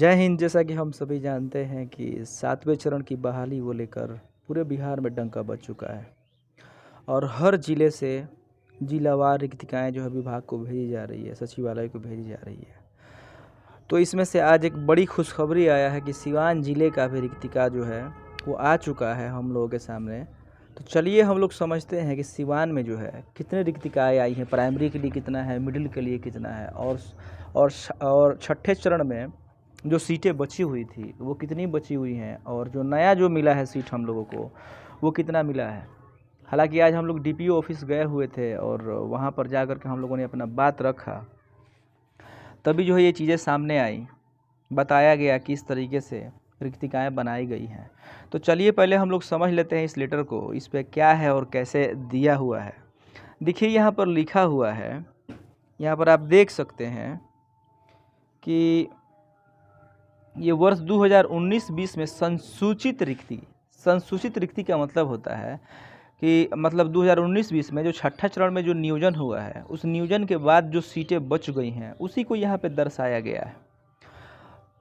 जय हिंद। जैसा कि हम सभी जानते हैं कि 7वें चरण की बहाली को लेकर पूरे बिहार में डंका बज चुका है और हर ज़िले से जिलावार रिक्तिकाएँ जो है विभाग को भेजी जा रही है, सचिवालय को भेजी जा रही है। तो इसमें से आज एक बड़ी खुशखबरी आया है कि सिवान ज़िले का भी रिक्तिका जो है वो आ चुका है हम लोगों के सामने। तो चलिए हम लोग समझते हैं कि सिवान में जो है कितने रिक्तिकाएँ आई हैं, प्राइमरी के लिए कितना है, मिडिल के लिए कितना है और छठे चरण में जो सीटें बची हुई थी वो कितनी बची हुई हैं और जो नया जो मिला है सीट हम लोगों को वो कितना मिला है। हालांकि आज हम लोग डीपीओ ऑफिस गए हुए थे और वहाँ पर जा कर के हम लोगों ने अपना बात रखा, तभी जो है ये चीज़ें सामने आई, बताया गया कि इस तरीके से रिक्तिकाएँ बनाई गई हैं। तो चलिए पहले हम लोग समझ लेते हैं इस लेटर को, इस पर क्या है और कैसे दिया हुआ है। देखिए यहाँ पर लिखा हुआ है, यहाँ पर आप देख सकते हैं कि ये वर्ष 2019-20 में संसूचित रिक्ति का मतलब होता है कि मतलब 2019-20 में जो छठा चरण में जो नियोजन हुआ है उस नियोजन के बाद जो सीटें बच गई हैं उसी को यहाँ पे दर्शाया गया है।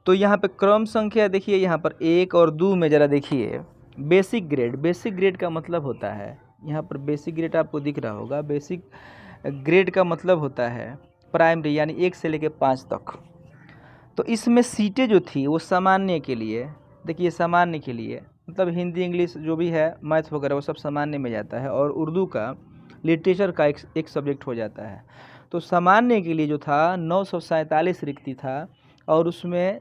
तो यहाँ पे क्रम संख्या देखिए, यहाँ पर 1 और 2 में ज़रा देखिए बेसिक ग्रेड का मतलब होता है, यहाँ पर बेसिक ग्रेड आपको दिख रहा होगा। बेसिक ग्रेड का मतलब होता है प्राइमरी यानी 1 से लेकर 5 तक। तो इसमें सीटें जो थी वो सामान्य के लिए, देखिए सामान्य के लिए मतलब हिंदी इंग्लिश जो भी है, मैथ वगैरह वो सब सामान्य में जाता है और उर्दू का लिटरेचर का एक सब्जेक्ट हो जाता है। तो सामान्य के लिए जो था 947 रिक्ति था और उसमें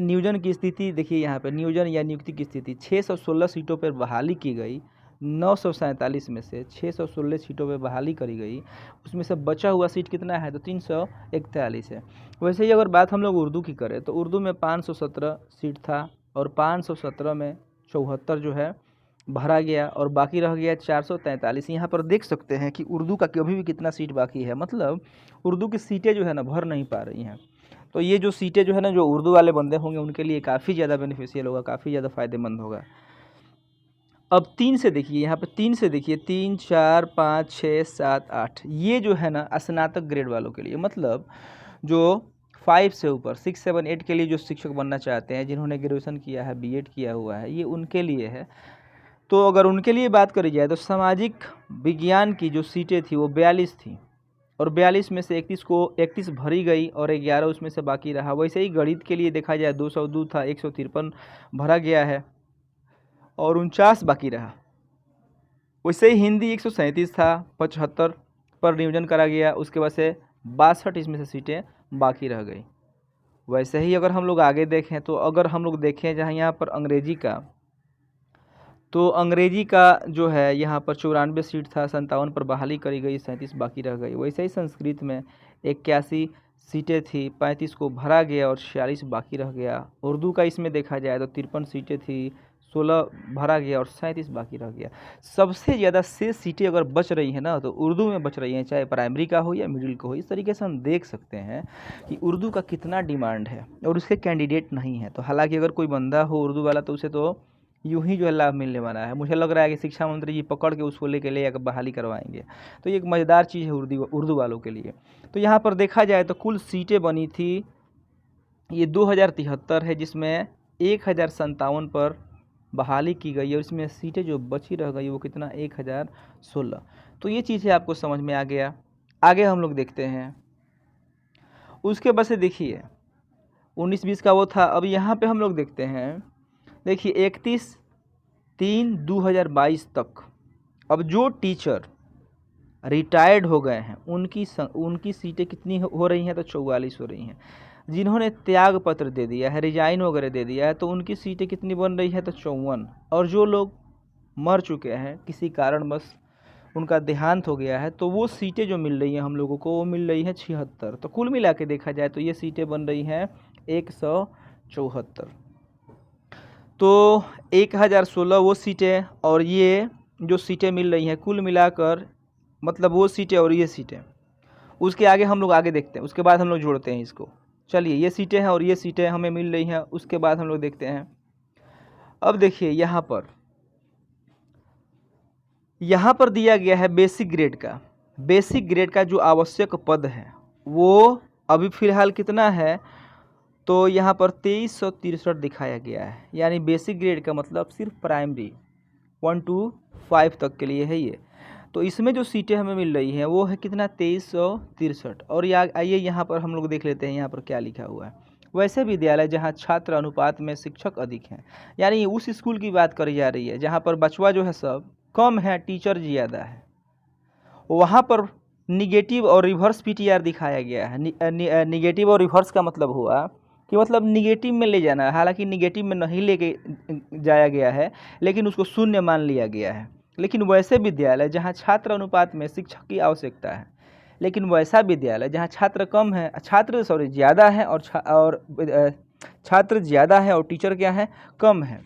नियोजन की स्थिति देखिए, यहाँ पर नियोजन या नियुक्ति की स्थिति 616 सीटों पर बहाली की गई। 947 में से 616 सीटों पर बहाली करी गई, उसमें से बचा हुआ सीट कितना है तो 341 है। वैसे ही अगर बात हम लोग उर्दू की करें तो उर्दू में 517 सीट था और 517 में 74 जो है भरा गया और बाकी रह गया 443। यहाँ पर देख सकते हैं कि उर्दू का अभी भी कितना सीट बाकी है, मतलब उर्दू की सीटें जो है ना भर नहीं पा रही हैं। तो ये जो सीटें जो है ना जो उर्दू वाले बंदे होंगे उनके लिए काफ़ी ज़्यादा बेनिफिशियल होगा, काफ़ी ज़्यादा फ़ायदेमंद होगा। अब 3 से देखिए, यहाँ पे 3 से देखिए 3, 4, 5, 6, 7, 8 ये जो है ना स्नातक ग्रेड वालों के लिए, मतलब जो 5 से ऊपर 6, 7, 8 के लिए जो शिक्षक बनना चाहते हैं, जिन्होंने ग्रेजुएशन किया है, बीएड किया हुआ है, ये उनके लिए है। तो अगर उनके लिए बात करी जाए तो सामाजिक विज्ञान की जो सीटें थी वो 42 थी और 42 में से 31 भरी गई और 11 उसमें से बाकी रहा। वैसे ही गणित के लिए देखा जाए 202 था, 153 भरा गया है और 49 बाकी रहा। वैसे ही हिंदी 137 था, 75 पर नियोजन करा गया, उसके बाद से 62 इसमें से सीटें बाकी रह गई। वैसे ही अगर हम लोग आगे देखें तो अगर हम लोग देखें जहाँ यहाँ पर अंग्रेजी का, तो अंग्रेजी का जो है यहाँ पर 94 सीट था, 57 पर बहाली करी गई, 37 बाकी रह गई। वैसे ही संस्कृत में 81 सीटें थी, 35 को भरा गया और 46 बाकी रह गया। उर्दू का इसमें देखा जाए तो 53 सीटें थी, 16 भरा गया और 37 बाकी रह गया। सबसे ज़्यादा शेष सीटें अगर बच रही हैं ना तो उर्दू में बच रही हैं, चाहे प्राइमरी का हो या मिडिल का हो। इस तरीके से हम देख सकते हैं कि उर्दू का कितना डिमांड है और उसके कैंडिडेट नहीं है। तो हालांकि अगर कोई बंदा हो उर्दू वाला तो उसे तो यूं ही जो है लाभ मिलने वाला है। मुझे लग रहा है कि शिक्षा मंत्री जी पकड़ के उसको लेके ले आकर बहाली करवाएंगे। तो ये एक मज़ेदार चीज़ है उर्दू वालों के लिए। तो यहाँ पर देखा जाए तो कुल सीटें बनी थी ये 2073 है, जिसमें 1057 पर बहाली की गई और इसमें सीटें जो बची रह गई वो कितना 1016। तो ये चीज़ें आपको समझ में आ गया। आगे हम लोग देखते हैं, उसके बाद से देखिए 19-20 का वो था। अब यहाँ पे हम लोग देखते हैं, देखिए 31/3/2022 तक अब जो टीचर रिटायर्ड हो गए हैं उनकी सीटें कितनी हो रही हैं तो 44 हो रही हैं। जिन्होंने त्याग पत्र दे दिया है, रिजाइन वगैरह दे दिया है, तो उनकी सीटें कितनी बन रही है तो 54। और जो लोग मर चुके हैं किसी कारणवश, उनका देहांत हो गया है, तो वो सीटें जो मिल रही हैं हम लोगों को वो मिल रही हैं 76। तो कुल मिला के देखा जाए तो ये सीटें बन रही हैं 174। तो 1016 वो सीटें और ये जो सीटें मिल रही हैं कुल मिलाकर, मतलब वो सीटें और ये सीटें, उसके आगे हम लोग आगे देखते हैं, उसके बाद हम लोग जोड़ते हैं इसको। चलिए ये सीटें हैं और ये सीटें हमें मिल रही हैं, उसके बाद हम लोग देखते हैं। अब देखिए यहाँ पर दिया गया है बेसिक ग्रेड का जो आवश्यक पद है वो अभी फ़िलहाल कितना है तो यहाँ पर 2363 दिखाया गया है, यानी बेसिक ग्रेड का मतलब सिर्फ प्राइमरी 1 to 5 तक के लिए है ये। तो इसमें जो सीटें हमें मिल रही हैं वो है कितना 2363। और आइए यहाँ पर हम लोग देख लेते हैं यहाँ पर क्या लिखा हुआ है। वैसे विद्यालय जहाँ छात्र अनुपात में शिक्षक अधिक हैं, यानी उस स्कूल की बात करी जा रही है जहाँ पर बचवा जो है सब कम है, टीचर ज़्यादा है, वहाँ पर निगेटिव और रिवर्स पीटीआर दिखाया गया है। निगेटिव और रिवर्स का मतलब हुआ कि मतलब निगेटिव में ले जाना है, हालांकि निगेटिव में नहीं लेके जाया गया है लेकिन उसको शून्य मान लिया गया है। लेकिन वैसे विद्यालय जहाँ छात्र अनुपात में शिक्षक की आवश्यकता है, लेकिन वैसा विद्यालय जहाँ छात्र कम है, ज़्यादा है और छात्र ज़्यादा है और टीचर क्या है, कम है,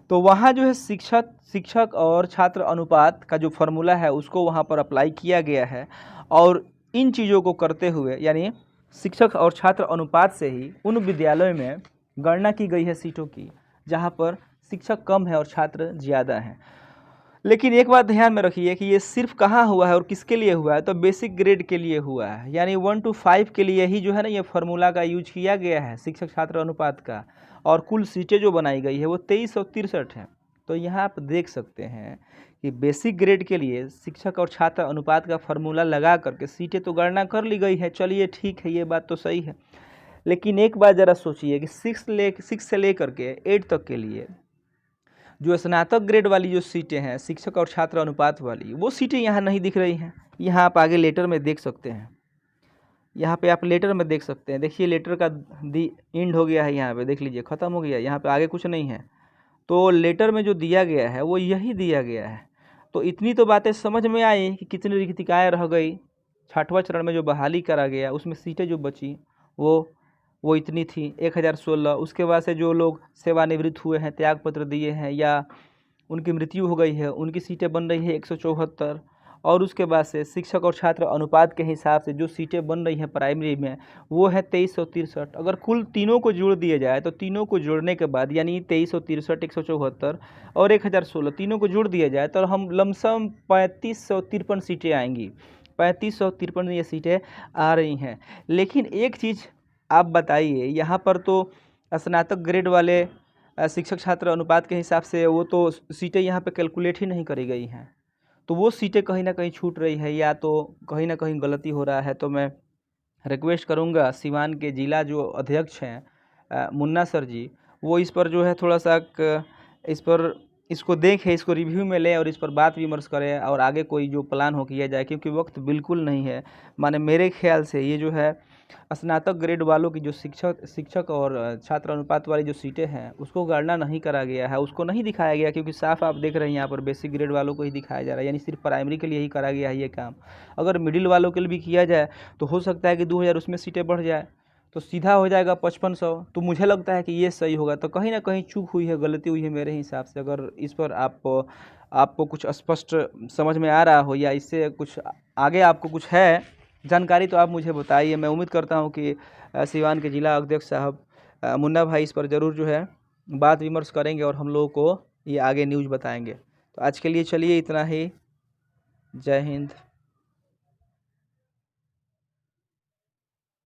तो वहाँ जो है शिक्षक और छात्र अनुपात का जो फॉर्मूला है उसको वहाँ पर अप्लाई किया गया है। और इन चीज़ों को करते हुए, यानी शिक्षक और छात्र अनुपात से ही उन विद्यालयों में गणना की गई है सीटों की जहाँ पर शिक्षक कम है और छात्र ज़्यादा हैं। लेकिन एक बात ध्यान में रखिए कि ये सिर्फ कहाँ हुआ है और किसके लिए हुआ है, तो बेसिक ग्रेड के लिए हुआ है, यानी 1 to 5 के लिए ही जो है ना ये फार्मूला का यूज किया गया है शिक्षक छात्र अनुपात का। और कुल सीटें जो बनाई गई है वो 2363 है। तो यहाँ आप देख सकते हैं कि बेसिक ग्रेड के लिए शिक्षक और छात्र अनुपात का फार्मूला लगा करके सीटें तो गणना कर ली गई है, चलिए ठीक है, ये बात तो सही है। लेकिन एक बात ज़रा सोचिए कि 6 से लेकर के 8 तक के लिए जो स्नातक ग्रेड वाली जो सीटें हैं शिक्षक और छात्र अनुपात वाली, वो सीटें यहाँ नहीं दिख रही हैं। यहाँ आप आगे लेटर में देख सकते हैं, यहाँ पे आप लेटर में देख सकते हैं, देखिए लेटर का एंड हो गया है, यहाँ पे देख लीजिए ख़त्म हो गया, यहाँ पे आगे कुछ नहीं है। तो लेटर में जो दिया गया है वो यही दिया गया है। तो इतनी तो बातें समझ में आई कि कितनी रिक्तिकाएँ रह गई। 6वां चरण में जो बहाली करा गया उसमें सीटें जो बची वो इतनी थी 1016। उसके बाद से जो लोग सेवानिवृत्त हुए हैं, त्यागपत्र दिए हैं या उनकी मृत्यु हो गई है, उनकी सीटें बन रही है 174। और उसके बाद से शिक्षक और छात्र अनुपात के हिसाब से जो सीटें बन रही हैं प्राइमरी में वो है 2363। अगर कुल तीनों को जोड़ दिया जाए तो तीनों को जोड़ने के बाद यानी 2363, 174 और 1016 तीनों को जोड़ दिया जाए तो हम लमसम 3553 सीटें आएंगी। 3553 ये सीटें आ रही हैं। लेकिन एक चीज़ आप बताइए, यहाँ पर तो स्नातक ग्रेड वाले शिक्षक छात्र अनुपात के हिसाब से वो तो सीटें यहाँ पे कैलकुलेट ही नहीं करी गई हैं, तो वो सीटें कहीं ना कहीं छूट रही है या तो कहीं ना कहीं गलती हो रहा है। तो मैं रिक्वेस्ट करूँगा सिवान के ज़िला जो अध्यक्ष हैं मुन्ना सर जी, वो इस पर जो है थोड़ा सा इसको देखें, इसको रिव्यू में लें और इस पर बात विमर्श करें और आगे कोई जो प्लान हो किया जाए, क्योंकि वक्त बिल्कुल नहीं है। माने मेरे ख्याल से ये जो है स्नातक ग्रेड वालों की जो शिक्षक और छात्र अनुपात वाली जो सीटें हैं उसको गणना नहीं करा गया है, उसको नहीं दिखाया गया, क्योंकि साफ आप देख रहे हैं यहाँ पर बेसिक ग्रेड वालों को ही दिखाया जा रहा है, यानी सिर्फ प्राइमरी के लिए ही करा गया है ये काम। अगर मिडिल वालों के लिए भी किया जाए तो हो सकता है कि 2000 उसमें सीटें बढ़ जाए तो सीधा हो जाएगा 5500। तो मुझे लगता है कि ये सही होगा। तो कहीं ना कहीं चूक हुई है, गलती हुई है मेरे हिसाब से। अगर इस पर आपको कुछ स्पष्ट समझ में आ रहा हो या इससे कुछ आगे आपको कुछ है जानकारी तो आप मुझे बताइए। मैं उम्मीद करता हूँ कि सिवान के जिला अध्यक्ष साहब मुन्ना भाई इस पर ज़रूर जो है बात विमर्श करेंगे और हम लोगों को ये आगे न्यूज़ बताएंगे। तो आज के लिए चलिए इतना ही। जय हिंद।